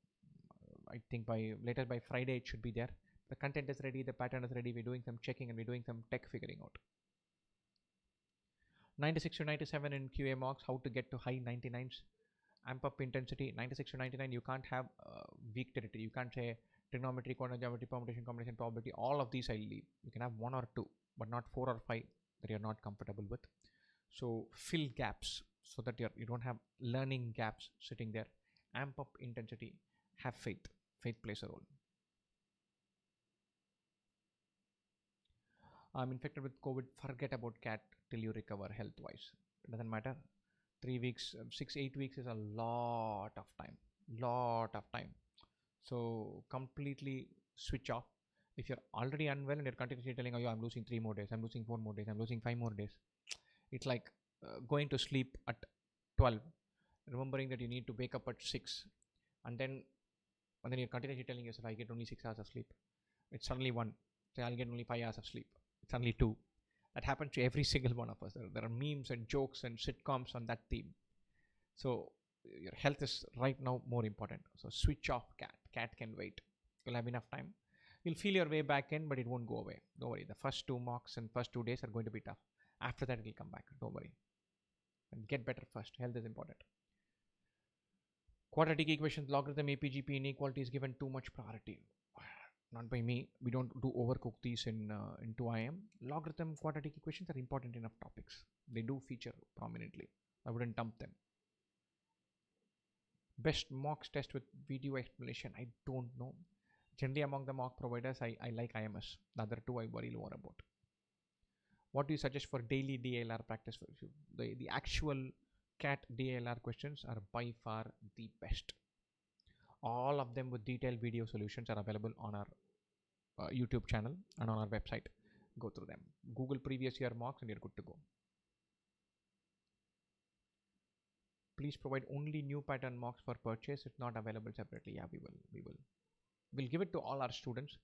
I think by later by Friday it should be there. The content is ready, the pattern is ready, we're doing some checking and we're doing some tech figuring out. 96 to 97 in QA mocks, how to get to high 99s. Amp up intensity. 96 to 99, you can't have weak territory. You can't say trigonometry, quantum geometry, permutation, combination, probability. All of these I'll leave. You can have 1 or 2, but not 4 or 5 that you're not comfortable with. So fill gaps so that you don't have learning gaps sitting there. Amp up intensity. Have faith. Faith plays a role. I'm infected with COVID. Forget about cat till you recover health wise. It doesn't matter. 3 weeks, 6, 8 weeks is a lot of time. So completely switch off. If you're already unwell and you're continuously telling, oh, I'm losing 3 more days, I'm losing 4 more days, I'm losing 5 more days. It's like going to sleep at 12, remembering that you need to wake up at 6, and then you're continuously telling yourself, I get only 6 hours of sleep. It's suddenly 1. Say, I'll get only 5 hours of sleep. It's only 2. That happens to every single one of us. There are memes and jokes and sitcoms on that theme. So your health is right now more important. So switch off cat. Cat can wait. You'll have enough time. You'll feel your way back in, but it won't go away. Don't worry. The first 2 mocks and first 2 days are going to be tough. After that, it'll come back. Don't worry. And get better first. Health is important. Quadratic equations, logarithm, APGP inequality is given too much priority. Not by me. We don't do overcook these in 2IM. Logarithm, quadratic equations are important enough topics. They do feature prominently. I wouldn't dump them. Best mocks test with video explanation. I don't know. Generally among the mock providers, I like IMS. The other 2 I worry more about. What do you suggest for daily DLR practice? For you? The actual CAT DLR questions are by far the best. All of them with detailed video solutions are available on our YouTube channel and on our website. Go through them. Google previous year mocks and you're good to go. Please provide only new pattern mocks for purchase. It's not available separately. Yeah, we will. We'll give it to all our students.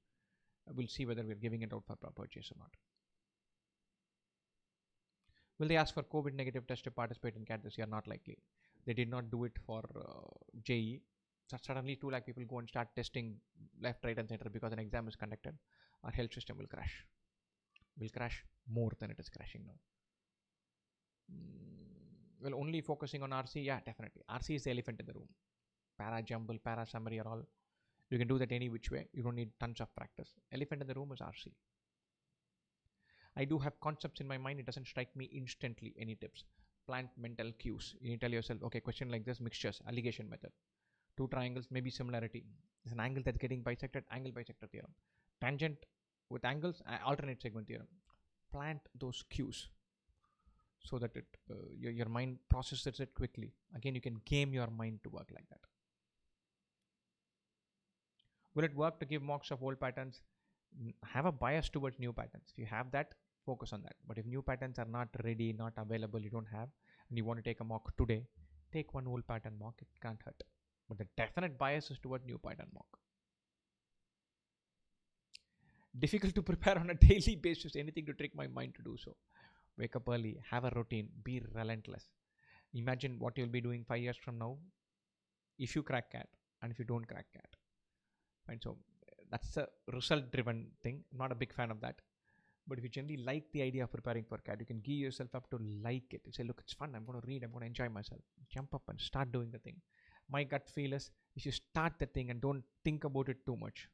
We'll see whether we're giving it out for purchase or not. Will they ask for COVID negative test to participate in CAT this year? Not likely. They did not do it for JE. So suddenly 2 lakh people go and start testing left, right and center because an exam is conducted. Our health system will crash. Will crash more than it is crashing now. Well, only focusing on RC? Yeah, definitely. RC is the elephant in the room. Para jumble, para summary are all. You can do that any which way. You don't need tons of practice. Elephant in the room is RC. I do have concepts in my mind. It doesn't strike me instantly. Any tips? Plant mental cues. You need to tell yourself, okay, question like this, mixtures, alligation method. 2 triangles, maybe similarity. There's an angle that's getting bisected, angle bisector theorem. Tangent with angles, alternate segment theorem. Plant those cues so that your mind processes it quickly. Again, you can game your mind to work like that. Will it work to give mocks of old patterns? Have a bias towards new patterns. If you have that, focus on that. But if new patterns are not ready, not available, you don't have, and you want to take a mock today, take one old pattern mock. It can't hurt. But the definite bias is toward new pattern mock. Difficult to prepare on a daily basis. Anything to trick my mind to do so. Wake up early, have a routine, be relentless. Imagine what you'll be doing 5 years from now if you crack CAT and if you don't crack CAT. And so that's a result driven thing. I'm not a big fan of that. But if you generally like the idea of preparing for CAT, you can gear yourself up to like it. You say, look, it's fun. I'm going to read. I'm going to enjoy myself. Jump up and start doing the thing. My gut feel is if you start the thing and don't think about it too much,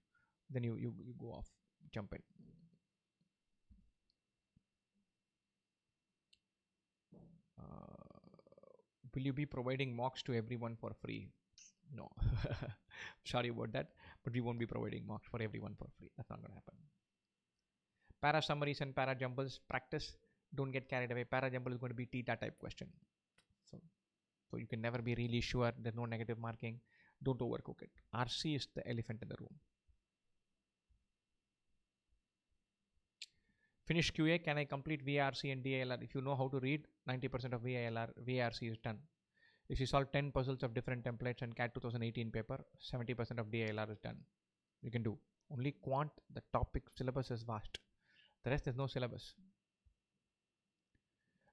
then you go off, jump in. Will you be providing mocks to everyone for free? No. Sorry about that, but we won't be providing mocks for everyone for free. That's not going to happen. Para summaries and para jumbles, practice. Don't get carried away. Para jumble is going to be theta type question. So you can never be really sure. There's no negative marking. Don't overcook it. RC is the elephant in the room. Finish QA. Can I complete VARC and DILR? If you know how to read, 90% of VARC is done. If you solve 10 puzzles of different templates and CAT 2018 paper, 70% of DILR is done. You can do. Only quant, the topic syllabus is vast. The rest is no syllabus.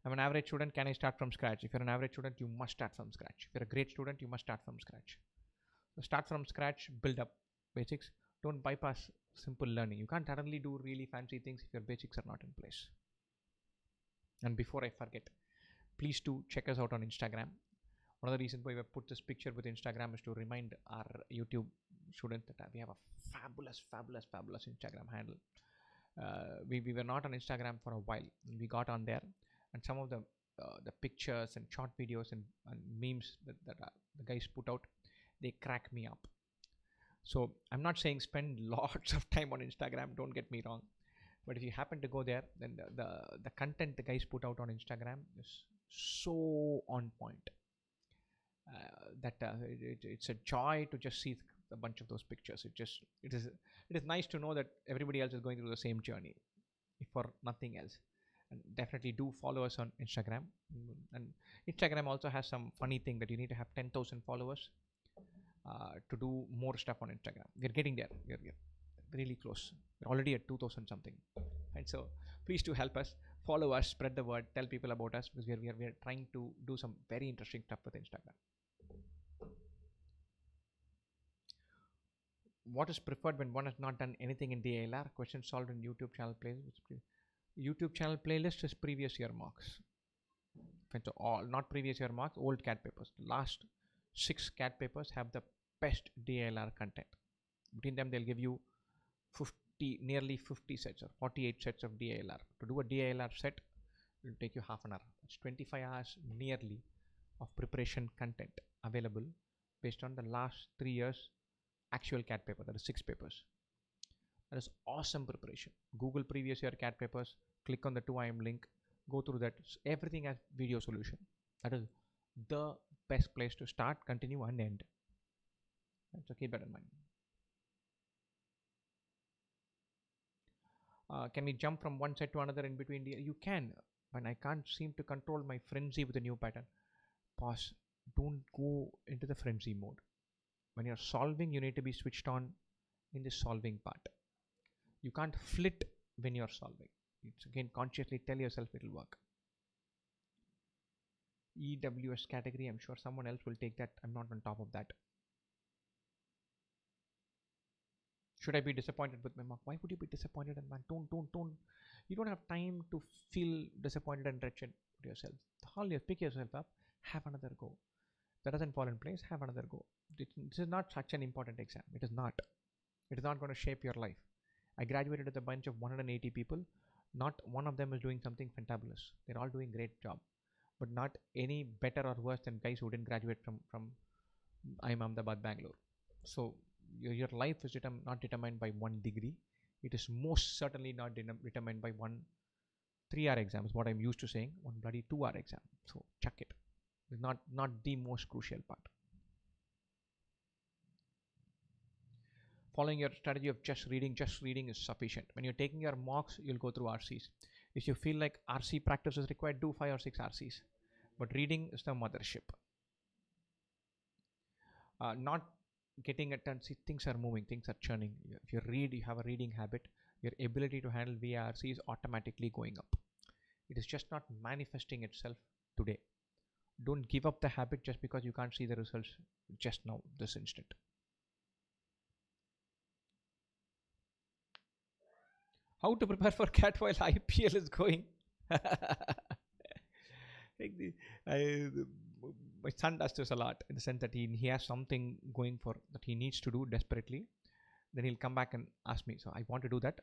I'm an average student. Can I start from scratch? If you're an average student, you must start from scratch. If you're a great student, you must start from scratch. So start from scratch, build up basics. Don't bypass simple learning. You can't suddenly do really fancy things if your basics are not in place. And before I forget, please do check us out on Instagram. One of the reasons why we put this picture with Instagram is to remind our YouTube students that we have a fabulous Instagram handle. We were not on Instagram for a while. We got on there, and some of the pictures and short videos and memes that the guys put out, they crack me up. So I'm not saying spend lots of time on Instagram, don't get me wrong, but if you happen to go there, then the content the guys put out on Instagram is so on point that it's a joy to just see a bunch of those pictures. It is nice to know that everybody else is going through the same journey, if for nothing else. And definitely do follow us on Instagram. And Instagram also has some funny thing that you need to have 10,000 followers to do more stuff on Instagram. We're getting there. We're really close. We're already at 2,000 something. And so please do help us. Follow us, spread the word, tell people about us, because we are trying to do some very interesting stuff with Instagram. What is preferred when one has not done anything in DILR? Question solved in YouTube channel playlist. YouTube channel playlist is previous year marks. So all, not previous year marks, old CAT papers. Last 6 CAT papers have the best DILR content. Between them, they'll give you nearly 50 sets or 48 sets of DILR. To do a DILR set, it will take you half an hour. It's 25 hours nearly of preparation content available based on the last 3 years actual CAT paper. That is 6 papers. That is awesome preparation. Google previous year CAT papers, click on the 2IM link, go through that. Everything has video solution. That is the best place to start, continue, and end. So keep that in mind. Can we jump from one set to another in between? You can, but I can't seem to control my frenzy with the new pattern. Pause. Don't go into the frenzy mode. When you're solving, you need to be switched on in the solving part. You can't flit when you're solving. It's again, consciously tell yourself it will work. EWS category, I'm sure someone else will take that. I'm not on top of that. Should I be disappointed with my mark? Why would you be disappointed? And man, don't. You don't have time to feel disappointed and wretched with yourself. All you pick yourself up, have another go. That doesn't fall in place, have another go. This is not such an important exam. It is not. It is not going to shape your life. I graduated with a bunch of 180 people. Not one of them is doing something fantabulous. They're all doing great job, but not any better or worse than guys who didn't graduate from IIM Ahmedabad, Bangalore. So your life is not determined by one degree. It is most certainly not determined by one 3-hour exam, is what I'm used to saying, one bloody 2-hour exam. So chuck it. It's not the most crucial part. Following your strategy of just reading is sufficient. When you're taking your mocks, you'll go through RCs. If you feel like RC practice is required, do 5 or 6 RCs. But reading is the mothership. Not getting a ton. See, things are moving, things are churning. If you read, you have a reading habit, your ability to handle VRC is automatically going up. It is just not manifesting itself today. Don't give up the habit just because you can't see the results just now, this instant. How to prepare for CAT while IPL is going? My son does this a lot, in the sense that he has something going for that he needs to do desperately. Then he'll come back and ask me, so I want to do that.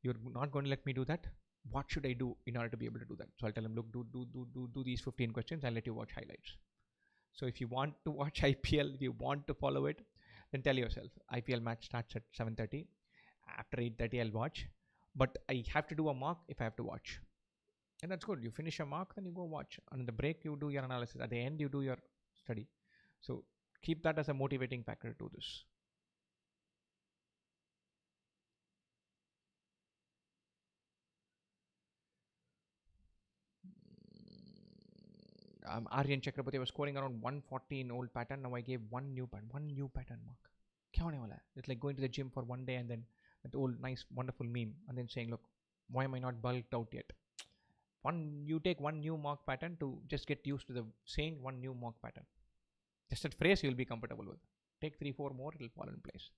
You're not going to let me do that. What should I do in order to be able to do that? So I'll tell him, look, do these 15 questions. I'll let you watch highlights. So if you want to watch IPL, if you want to follow it, then tell yourself IPL match starts at 7:30. After 8:30, I'll watch. But I have to do a mock if I have to watch. And that's good. You finish your mock, then you go watch. And in the break, you do your analysis. At the end, you do your study. So keep that as a motivating factor to this. Aryan Chakraborty was scoring around 140 in old pattern. Now I gave one new pattern mark. क्या होने वाला है? It's like going to the gym for one day and then that old nice wonderful meme and then saying, look, why am I not bulked out yet? You take one new mark pattern to just get used to the saying one new mark pattern. Just that phrase you'll be comfortable with. Take 3, 4 more, it'll fall in place.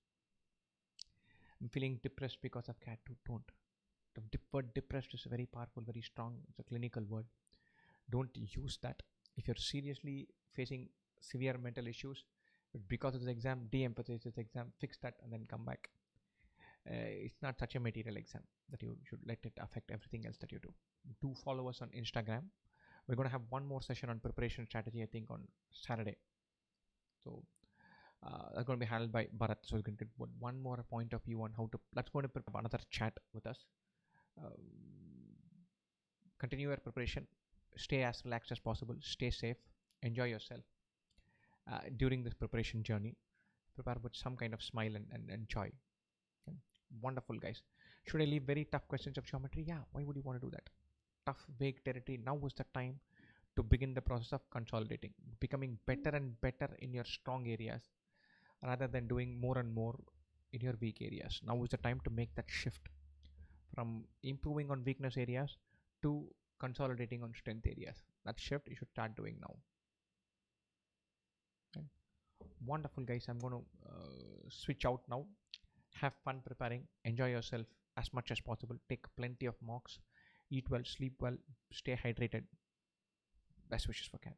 I'm feeling depressed because of cat tooth. Don't. The word depressed is very powerful, very strong. It's a clinical word. Don't use that. If you're seriously facing severe mental issues, because of this exam, de-emphasize this exam, fix that, and then come back. It's not such a material exam that you should let it affect everything else that you do. Do follow us on Instagram. We're going to have one more session on preparation strategy, I think, on Saturday. So that's going to be handled by Bharat. So you can get one more point of view on how to. Let's go to another chat with us. Continue your preparation. Stay as relaxed as possible. Stay safe. Enjoy yourself during this preparation journey. Prepare with some kind of smile and joy. Okay. Wonderful, guys. Should I leave very tough questions of geometry? Yeah. Why would you want to do that? Tough, vague territory. Now is the time to begin the process of consolidating, becoming better and better in your strong areas rather than doing more and more in your weak areas. Now is the time to make that shift from improving on weakness areas to consolidating on strength areas. That shift you should start doing now. Okay. Wonderful, guys. I'm going to switch out now. Have fun preparing. Enjoy yourself as much as possible. Take plenty of mocks. Eat well, sleep well, stay hydrated. Best wishes for Cat.